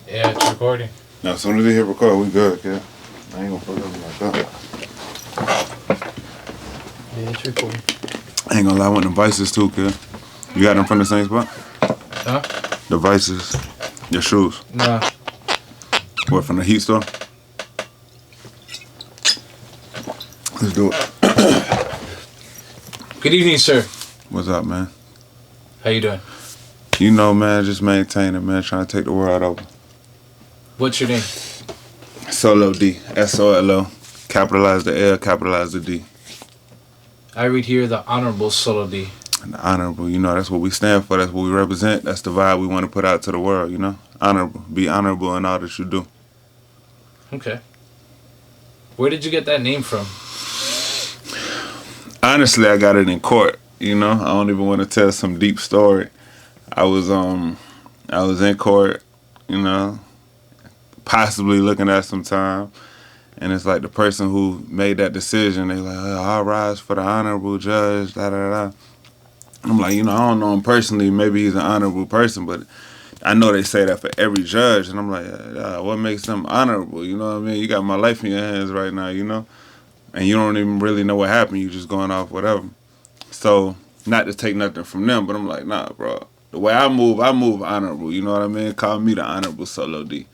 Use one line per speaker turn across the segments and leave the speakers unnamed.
Yeah, it's recording.
Now, as soon as they hit record, we good, kid. I ain't gonna fuck up like that.
Yeah, it's recording.
I ain't gonna lie, I want the vices too, kid. You got them from the same spot?
Huh?
The vices, your shoes.
Nah.
What, from the heat store? Let's do it.
Good evening, sir.
What's up, man?
How you doing?
You know, man, just maintaining, man, trying to take the world over.
What's your name?
SoLo D, SoLo. Capitalize the L, capitalize the D.
I read here the Honorable SoLo D.
And the honorable, you know, that's what we stand for. That's what we represent. That's the vibe we want to put out to the world, you know? Honorable. Be honorable in all that you do.
Okay. Where did you get that name from?
Honestly, I got it in court, you know? I don't even want to tell some deep story. I was in court, you know, possibly looking at some time. And it's like the person who made that decision, they like, oh, I'll rise for the honorable judge, da da da. I'm like, you know, I don't know him personally. Maybe he's an honorable person, but I know they say that for every judge. And I'm like, what makes them honorable? You know what I mean? You got my life in your hands right now, you know? And you don't even really know what happened. You just going off whatever. So, not to take nothing from them, but I'm like, nah, bro. The way I move honorable. You know what I mean? Call me the honorable SoLo D.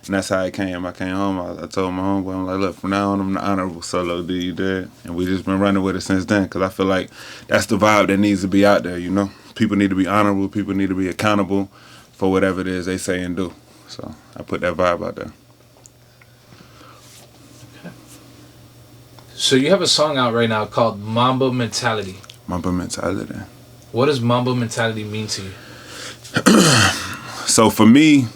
And that's how I came. I came home. I told my homeboy, I'm like, look, from now on, I'm the honorable SoLo D, you did. And we just been running with it since then, because I feel like that's the vibe that needs to be out there, you know? People need to be honorable. People need to be accountable for whatever it is they say and do. So I put that vibe out there.
So you have a song out right now called Mamba Mentality.
Mamba mentality.
What does Mamba Mentality mean to you?
So for me,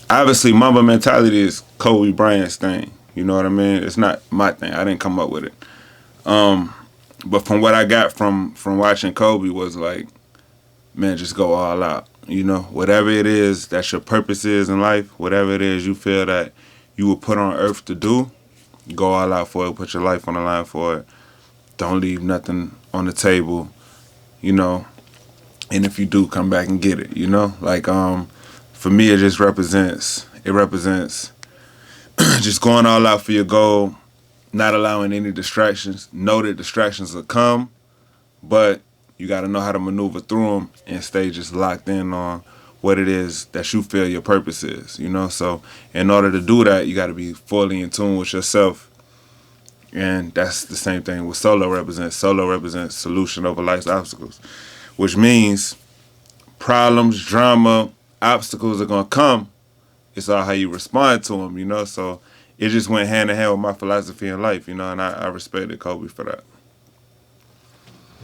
obviously, Mamba mentality is Kobe Bryant's thing. You know what I mean? It's not my thing. I didn't come up with it. But from what I got from watching Kobe was like, man, just go all out. You know, whatever it is that your purpose is in life, whatever it is you feel that you were put on earth to do, go all out for it. Put your life on the line for it. Don't leave nothing on the table. You know, and if you do, come back and get it. You know, like for me, it just represents just going all out for your goal, not allowing any distractions. Know that distractions will come, but you got to know how to maneuver through them and stay just locked in on what it is that you feel your purpose is, you know? So in order to do that, you got to be fully in tune with yourself. And that's the same thing with SoLo represents. SoLo represents solution over life's obstacles, which means problems, drama, obstacles are going to come. It's all how you respond to them, you know? So it just went hand in hand with my philosophy in life, you know, and I respected Kobe for that.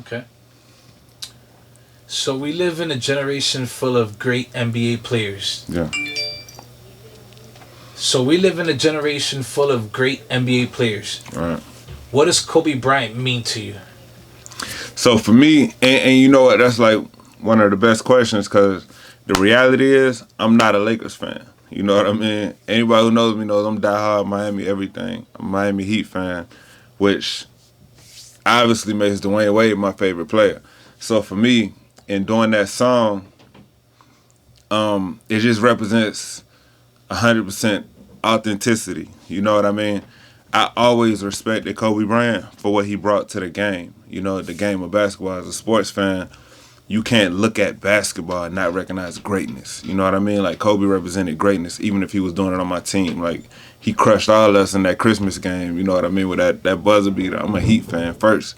Okay. So we live in a generation full of great NBA players.
Yeah.
So we live in a generation full of great NBA players.
Right.
What does Kobe Bryant mean to you?
So for me, and you know what, that's like one of the best questions, because the reality is I'm not a Lakers fan. You know what I mean? Anybody who knows me knows I'm diehard Miami everything. I'm a Miami Heat fan, which obviously makes Dwayne Wade my favorite player. So for me, in doing that song, it just represents 100% authenticity. You know what I mean? I always respected Kobe Bryant for what he brought to the game. You know, the game of basketball. As a sports fan, you can't look at basketball and not recognize greatness. You know what I mean? Like, Kobe represented greatness, even if he was doing it on my team. Like, he crushed all us in that Christmas game, you know what I mean, with that buzzer beater. I'm a Heat fan first.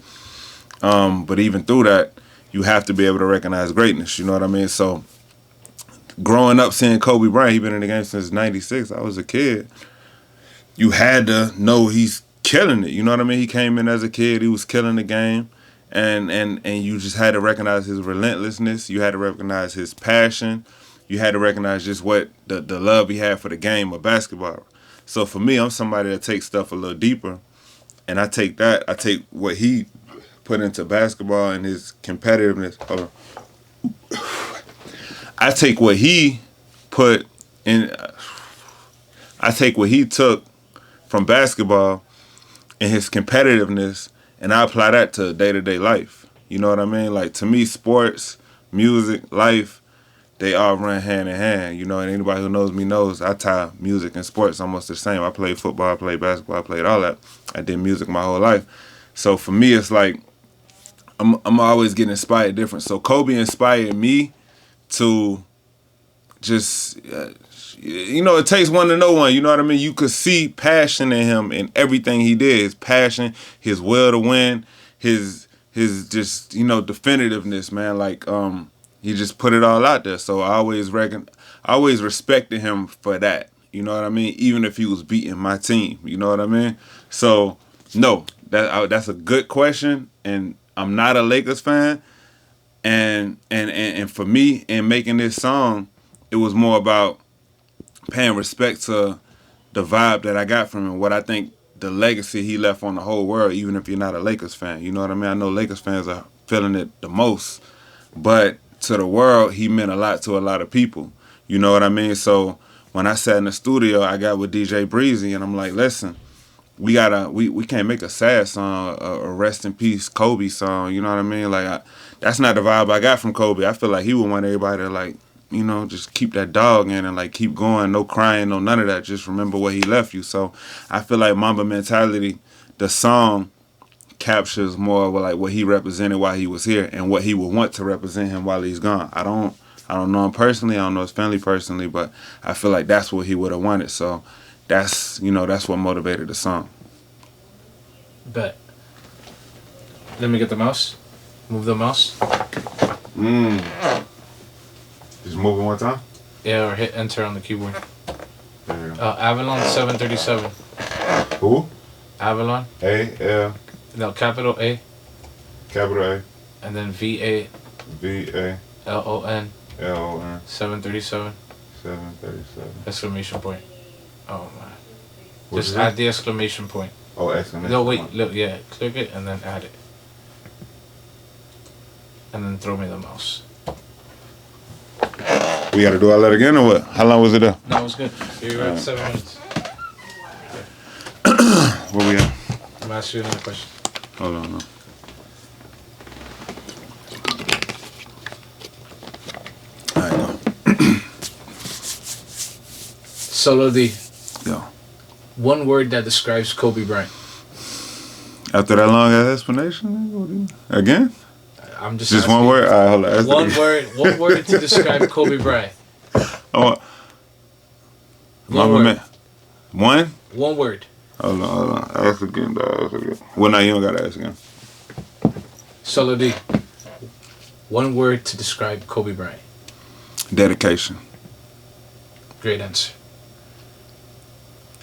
But even through that, you have to be able to recognize greatness, you know what I mean? So, growing up seeing Kobe Bryant, he been in the game since '96. I was a kid. You had to know he's killing it, you know what I mean? He came in as a kid, he was killing the game. And you just had to recognize his relentlessness. You had to recognize his passion. You had to recognize just what the love he had for the game of basketball. So for me, I'm somebody that takes stuff a little deeper. And I take what he put into basketball and his competitiveness. Hold on. I take what he put in. I take what he took from basketball and his competitiveness, and I apply that to day-to-day life. You know what I mean? Like, to me, sports, music, life, they all run hand in hand, you know, and anybody who knows me knows I tie music and sports almost the same. I played football, I played basketball, I played all that. I did music my whole life. So for me, it's like I'm always getting inspired different. So Kobe inspired me to just, you know, it takes one to know one. You know what I mean? You could see passion in him in everything he did. His passion, his will to win, his just, you know, definitiveness, man. Like he just put it all out there. So I always respected him for that. You know what I mean? Even if he was beating my team. You know what I mean? So no, that's a good question, and I'm not a Lakers fan. And for me, in making this song, it was more about paying respect to the vibe that I got from him, what I think the legacy he left on the whole world, even if you're not a Lakers fan. You know what I mean? I know Lakers fans are feeling it the most, but to the world, he meant a lot to a lot of people. You know what I mean? So when I sat in the studio, I got with DJ Breezy, and I'm like, listen, we can't make a sad song, a rest in peace Kobe song. You know what I mean? Like that's not the vibe I got from Kobe. I feel like he would want everybody to, like, you know, just keep that dog in and like keep going, no crying, no none of that. Just remember where he left you. So I feel like Mamba Mentality, the song, captures more of like what he represented while he was here and what he would want to represent him while he's gone. I don't know him personally. I don't know his family personally, but I feel like that's what he would have wanted. So that's, you know, that's what motivated the song.
Bet. Let me get the mouse. Move the mouse.
Just move it one time?
Yeah, or hit enter on the keyboard.
There you go.
Avalon 737.
Who?
Avalon.
A-L.
No, capital A.
Capital A.
And then V-A.
V-A.
L-O-N.
L-O-N.
737.
737.
Exclamation point. Oh, man.
What's
Just
that?
add the exclamation point.
Oh, exclamation
No, wait.
point.
Look, yeah. Click it and then add it. And then throw me the mouse.
We got to do all that again or what? How long was it there?
No, it was good. You're at 7 minutes.
Where we at?
I'm asking you another question.
Hold on. No. All right, go.
Solo D.
Yo.
One word that describes Kobe Bryant.
After that long ass explanation, again?
I'm just
Just
asking.
one word? All right, hold on.
One word to describe Kobe Bryant.
Oh,
One word.
One?
One word.
Hold on. Ask again, dog. Ask again. Well, now you don't got to ask again.
Solo D. One word to describe Kobe Bryant.
Dedication.
Great answer.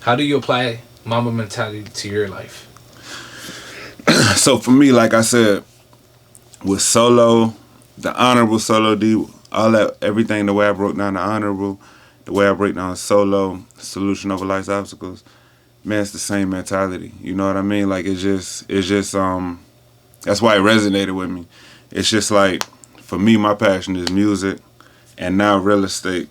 How do you apply Mamba mentality to your life?
So for me, like I said, with SoLo, the honorable SoLo D, all that, everything, the way I broke down the honorable, the way I break down SoLo, solution over life's obstacles, man, it's the same mentality. You know what I mean? Like it's just that's why it resonated with me. It's just like, for me, my passion is music and now real estate.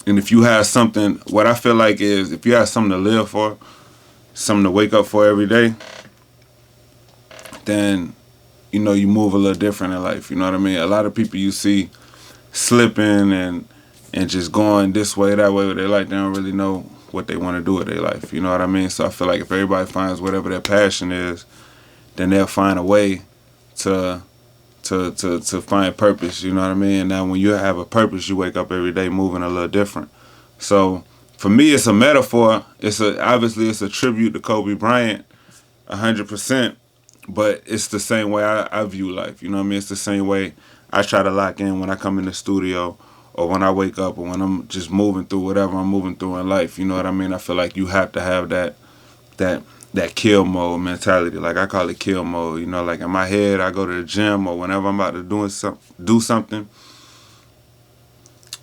And if you have something, what I feel like is, if you have something to live for, something to wake up for every day, then, you know, you move a little different in life. You know what I mean? A lot of people you see slipping and just going this way, that way with their life, they don't really know what they want to do with their life. You know what I mean? So I feel like if everybody finds whatever their passion is, then they'll find a way to find purpose. You know what I mean? And now when you have a purpose, you wake up every day moving a little different. So for me, it's a metaphor. Obviously it's a tribute to Kobe Bryant, 100%. But it's the same way I view life. You know what I mean? It's the same way I try to lock in when I come in the studio, or when I wake up, or when I'm just moving through whatever I'm moving through in life. You know what I mean? I feel like you have to have that kill mode mentality. Like I call it kill mode. You know, like in my head, I go to the gym, or whenever I'm about to do something.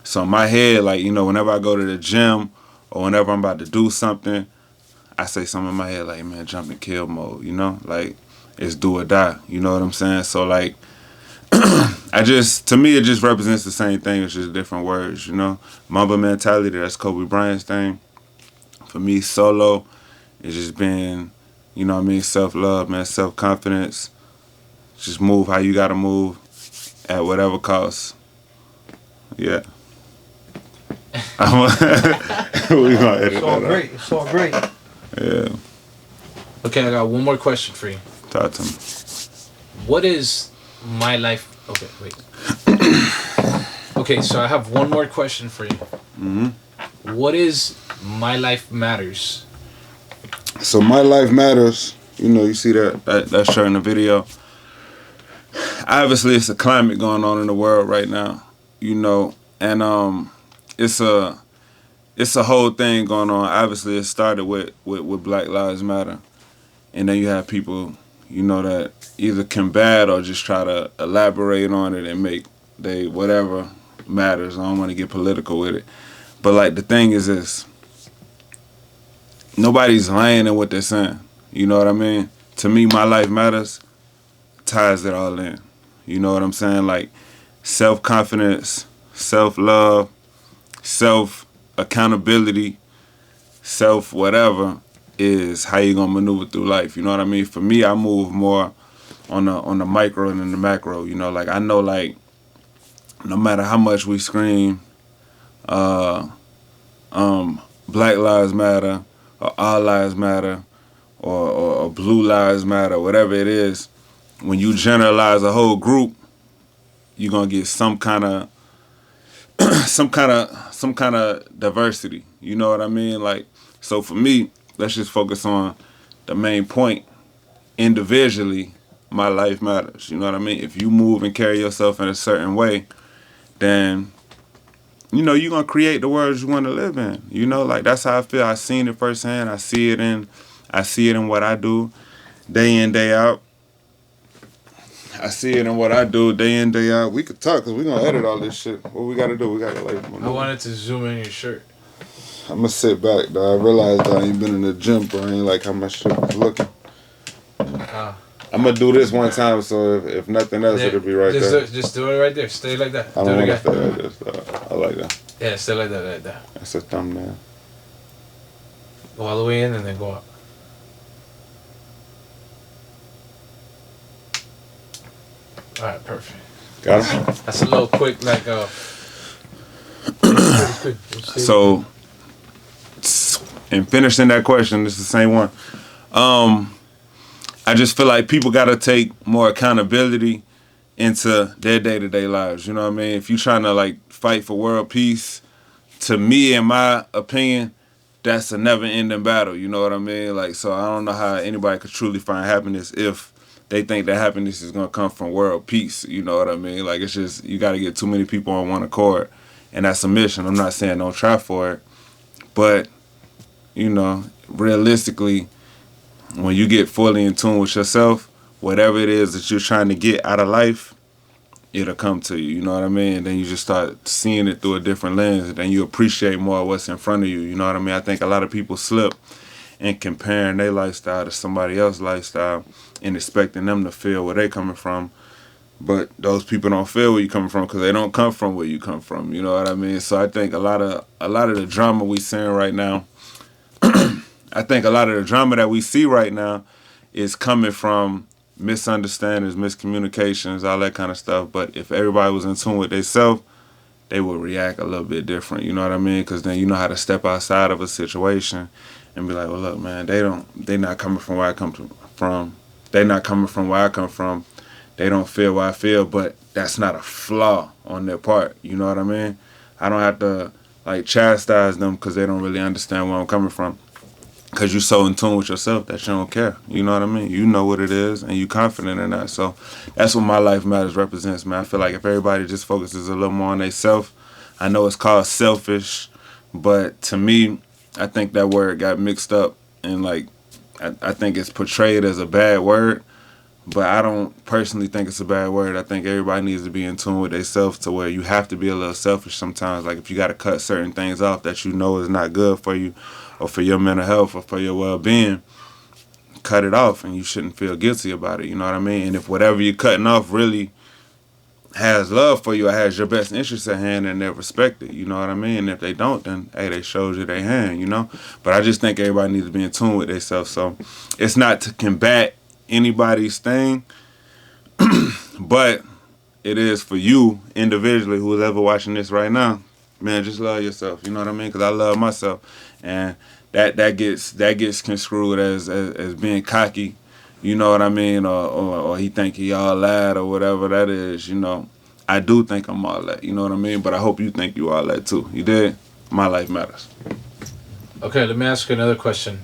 So in my head, like, you know, whenever I go to the gym, or whenever I'm about to do something, I say something in my head like, man, jump in kill mode. You know, like, it's do or die. You know what I'm saying? So like, to me, it just represents the same thing. It's just different words, you know? Mamba mentality, that's Kobe Bryant's thing. For me, SoLo, it's just been, you know what I mean, self-love, man, self-confidence. Just move how you got to move at whatever cost. Yeah. We gonna edit
It's all
that out.
great. It's all great.
Yeah.
Okay, I got one more question for you.
Talk to me.
What is my life? Okay, wait. Okay, so I have one more question for you. What is My Life Matters?
So My Life Matters. You know, you see that shirt in the video. Obviously, it's a climate going on in the world right now. You know, and it's a whole thing going on. Obviously, it started with Black Lives Matter, and then you have people, you know, that either combat or just try to elaborate on it and make they whatever matters. I don't want to get political with it, but like the thing is this: nobody's lying in what they're saying. You know what I mean? To me, My Life Matters ties it all in. You know what I'm saying? Like self-confidence, self-love, self-accountability, self-whatever is how you gonna maneuver through life. You know what I mean? For me, I move more on the micro than the macro. You know, like I know, like no matter how much we scream, Black Lives Matter, or All Lives Matter, or Blue Lives Matter, whatever it is, when you generalize a whole group, you're gonna get some kind of some kind of diversity. You know what I mean? Like, so for me, let's just focus on the main point. Individually, my life matters. You know what I mean? If you move and carry yourself in a certain way, then you know you're gonna create the world you want to live in. You know, like that's how I feel. I seen it firsthand. I see it in what I do, day in, day out. I see it in what I do, day in, day out. We could talk because we're gonna edit all this shit. What we gotta do? We gotta like.
I wanted to zoom in your shirt.
I'm gonna sit back, though. I realized I ain't been in the gym, bro. I ain't like how my shit was looking. I'm gonna do this one time, so if nothing else, it'll be right there.
Just do it right there. Stay like that.
I don't want to stay like this, though. I like that.
Yeah, stay like that, like that.
That's a thumbnail.
Go all the way in and then go up. Alright, perfect.
Got him?
That's a little quick, like,
So, in finishing that question, it's the same one. I just feel like people got to take more accountability into their day-to-day lives. You know what I mean? If you're trying to, like, fight for world peace, to me, in my opinion, that's a never-ending battle. You know what I mean? Like, so I don't know how anybody could truly find happiness if they think that happiness is going to come from world peace. You know what I mean? Like, it's just, you got to get too many people on one accord. And that's a mission. I'm not saying don't try for it. But, you know, realistically, when you get fully in tune with yourself, whatever it is that you're trying to get out of life, it'll come to you. You know what I mean? And then you just start seeing it through a different lens. And then you appreciate more what's in front of you. You know what I mean? I think a lot of people slip in comparing their lifestyle to somebody else's lifestyle and expecting them to feel where they coming from. But those people don't feel where you coming from because they don't come from where you come from. You know what I mean? So I think a lot of the drama we seeing right now, I think a lot of the drama that we see right now is coming from misunderstandings, miscommunications, all that kind of stuff. But if everybody was in tune with themselves, they would react a little bit different. You know what I mean? Because then you know how to step outside of a situation and be like, well, look, man, they not coming from where I come from. They not coming from where I come from. They don't feel what I feel, but that's not a flaw on their part. You know what I mean? I don't have to, like, chastise them because they don't really understand where I'm coming from. Because you're so in tune with yourself that you don't care. You know what I mean? You know what it is, and you're confident in that. So that's what My Life Matters represents, man. I feel like if everybody just focuses a little more on themselves, I know it's called selfish, but to me, I think that word got mixed up, and, like, I think it's portrayed as a bad word. But I don't personally think it's a bad word. I think everybody needs to be in tune with themselves to where you have to be a little selfish sometimes. Like if you got to cut certain things off that you know is not good for you or for your mental health or for your well-being, cut it off and you shouldn't feel guilty about it. You know what I mean? And if whatever you're cutting off really has love for you or has your best interest at hand, and they'll respect it. You know what I mean? And if they don't, then, hey, they showed you their hand, you know? But I just think everybody needs to be in tune with themselves. So it's not to combat anybody's thing, but it is for you individually, who's ever watching this right now, man, just love yourself. You know what I mean? Because I love myself, and that gets construed as being cocky. You know what I mean? Or he think he all that or whatever that is. You know, I do think I'm all that. You know what I mean? But I hope you think you all that too. You did? My life matters.
Okay, let me ask you another question.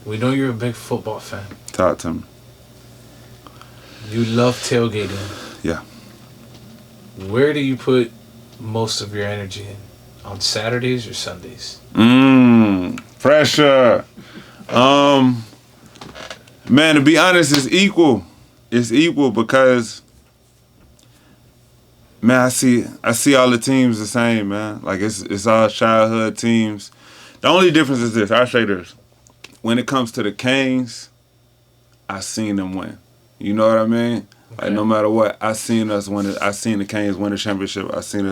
We know you're a big football fan.
Talk to me.
You love tailgating.
Yeah.
Where do you put most of your energy in? On Saturdays or Sundays?
Pressure. Man, to be honest, it's equal. It's equal because, man, I see all the teams the same, man. Like it's all childhood teams. The only difference is this. I'll say this. When it comes to the Canes, I seen them win. You know what I mean? Okay. Like no matter what, I seen us win it. I seen the Canes win the championship. I seen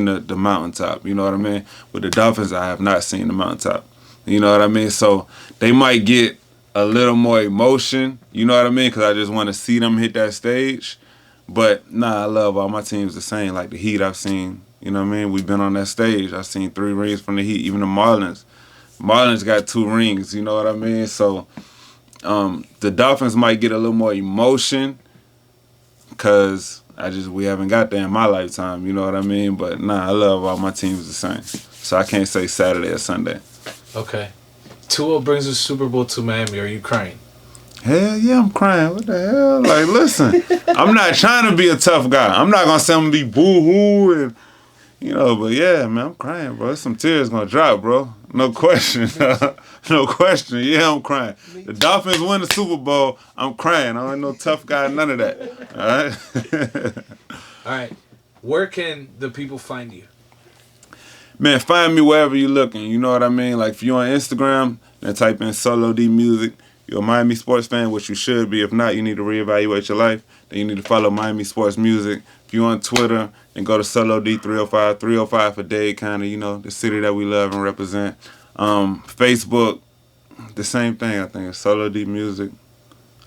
the mountaintop. You know what I mean? With the Dolphins, I have not seen the mountaintop. You know what I mean? So they might get a little more emotion. You know what I mean? Because I just want to see them hit that stage. But nah, I love all my teams the same. Like the Heat, I've seen. You know what I mean? We've been on that stage. I've seen 3 rings from the Heat. Even the Marlins. Marlins got 2 rings. You know what I mean? So the Dolphins might get a little more emotion because we haven't got there in my lifetime, you know what I mean? But nah, I love all my teams the same. So I can't say Saturday or Sunday.
Okay. Tua brings the Super Bowl to Miami. Are you crying?
Hell yeah, I'm crying. What the hell? Like, listen, I'm not trying to be a tough guy. I'm not going to say I'm going to be boo-hoo and, you know, but yeah, man, I'm crying, bro. There's some tears going to drop, bro. No question. No question. Yeah, I'm crying. The Dolphins win the Super Bowl, I'm crying. I ain't no tough guy, none of that. All right?
All right. Where can the people find you?
Man, find me wherever you're looking. You know what I mean? Like, if you're on Instagram, then type in SoLo D Music. You're a Miami sports fan, which you should be. If not, you need to reevaluate your life. Then you need to follow Miami Sports Music. If you're on Twitter, then go to SoLo D305. 305 for Dade County, you know, the city that we love and represent. Facebook, the same thing, I think. It's SoLo D Music.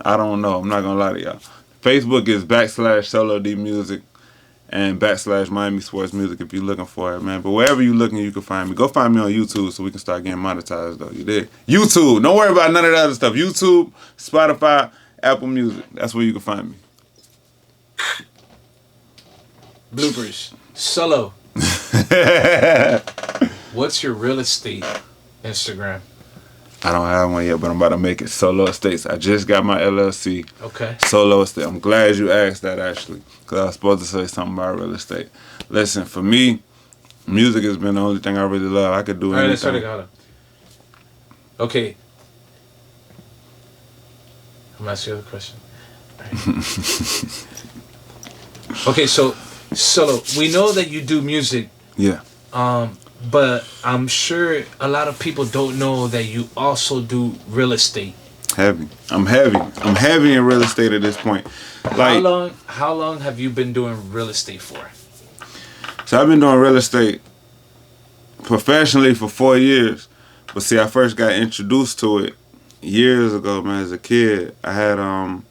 I don't know. I'm not going to lie to y'all. Facebook is /SoLo D Music and /Miami Sports Music if you're looking for it, man. But wherever you're looking, you can find me. Go find me on YouTube so we can start getting monetized, though. You dig? YouTube. Don't worry about none of that other stuff. YouTube, Spotify, Apple Music. That's where you can find me.
Bloopers. SoLo. What's your real estate Instagram?
I don't have one yet, but I'm about to make it. SoLo Estates. I just got my LLC.
Okay.
SoLo Estate. I'm glad you asked that, actually, because I was supposed to say something about real estate. Listen, for me, music has been the only thing I really love. I could do anything.
All right, let's start. Okay. I'm asking you the question. Right. Okay, so SoLo, we know that you do music.
Yeah.
But I'm sure a lot of people don't know that you also do real estate.
Heavy. I'm heavy in real estate at this point. Like,
how long have you been doing real estate for?
So I've been doing real estate professionally for 4 years. But see, I first got introduced to it years ago, man. As a kid, I had an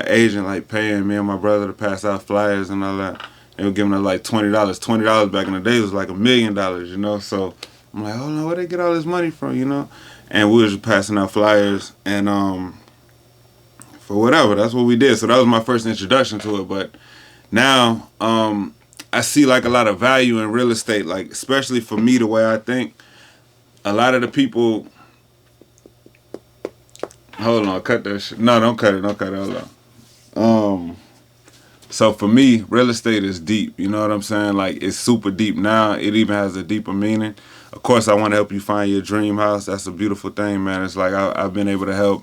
agent like paying me and my brother to pass out flyers and all that. They were giving us like $20. $20 back in the day was like $1 million, you know? So I'm like, oh no, where they get all this money from, you know? And we was just passing out flyers and for whatever, that's what we did. So that was my first introduction to it. But now I see like a lot of value in real estate, like especially for me, the way I think. A lot of the people, hold on, cut that shit. No, don't cut it, hold on. So for me, real estate is deep. You know what I'm saying? Like, it's super deep now. It even has a deeper meaning. Of course, I want to help you find your dream house. That's a beautiful thing, man. It's like I've been able to help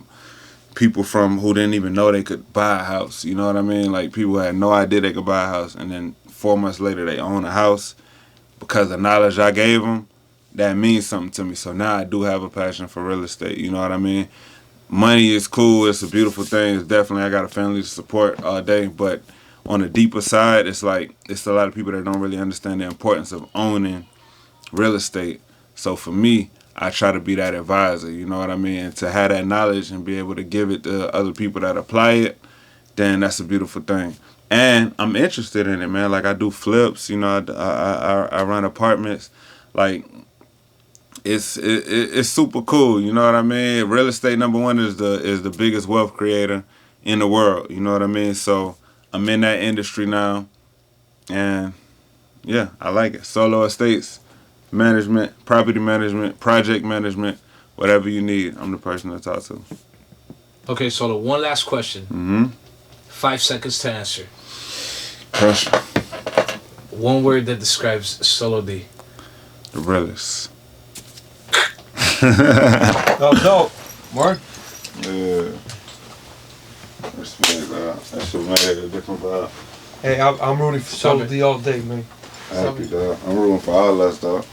people from who didn't even know they could buy a house. You know what I mean? Like, people had no idea they could buy a house. And then 4 months later, they own a house. Because the knowledge I gave them, that means something to me. So now I do have a passion for real estate. You know what I mean? Money is cool. It's a beautiful thing. It's definitely, I got a family to support all day. But on the deeper side, it's like, it's a lot of people that don't really understand the importance of owning real estate. So for me, I try to be that advisor, you know what I mean? To have that knowledge and be able to give it to other people that apply it, then that's a beautiful thing. And I'm interested in it, man. Like I do flips, you know. I run apartments, like. It's super cool, you know what I mean? Real estate, number one, is the biggest wealth creator in the world, you know what I mean? So I'm in that industry now, and yeah, I like it. Solo estates, management, property management, project management, whatever you need, I'm the person to talk to.
Okay, Solo, one last question.
Mm-hmm.
5 seconds to answer.
Pressure.
One word that describes Solo D.
The realest.
That was dope. Mark?
Yeah. Respect, dog. That shit made a different vibe.
Hey, I'm rooting for Solo D all day, man.
Happy, dog. I'm rooting for all us, dog.